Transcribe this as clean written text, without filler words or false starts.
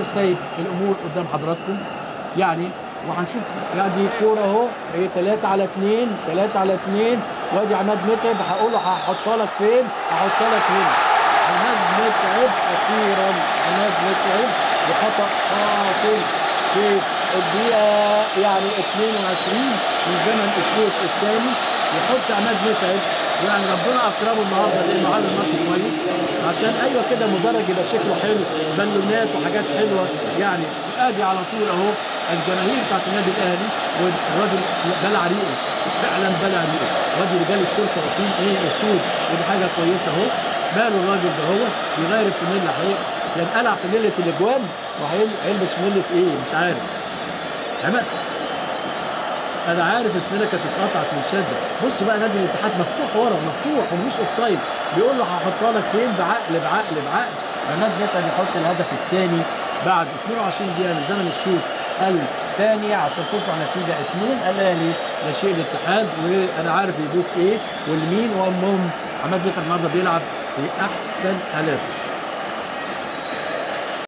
السيد الامور قدام حضراتكم يعني، وهنشوف ادي كوره اهو، هي 3 على 2 3 على 2 وادي عماد متعب. هقول له هحطها لك فين؟ هحطها لك هنا. عماد متعب اخيرا، عماد متعب بخطا قاتل في الدقيقه يعني 22 من زمن الشوط الثاني، يحط عماد متعب. يعني ربنا اكرمه النهارده لانه عامل ماتش كويس، عشان ايوه كده مدرج يبقى شكله حلو، بالونات وحاجات حلوه يعني. ادي على طول اهو الجماهير بتاعت النادي الاهلي، والراجل بلع ريقه فعلا، بلع ريقه. وادي رجال الشرطه واقفين ايه اسود، ودي حاجه كويسه اهو. ماله الراجل ده؟ هو بيغير الفانيلا، يعني قلع فانيله الاجوان وهيلبس فانيله ايه مش عارف. عماد انا عارف الفانيله كانت اتقطعت من شده. بص بقى نادي الاتحاد مفتوح ورا، مفتوح ومفيش اوف سايد، بيقول له هحطها لك فين؟ بعقل بعقل بعقل. عماد متعب يحط الهدف الثاني بعد 22 دقيقه من زمن الشوط الثاني عشان تصبح نتيجه 2 الاهلي لا شيء الاتحاد. وانا عارف بيدوس ايه والمين، والمهم عماد متعب النهارده بيلعب في احسن حالاته.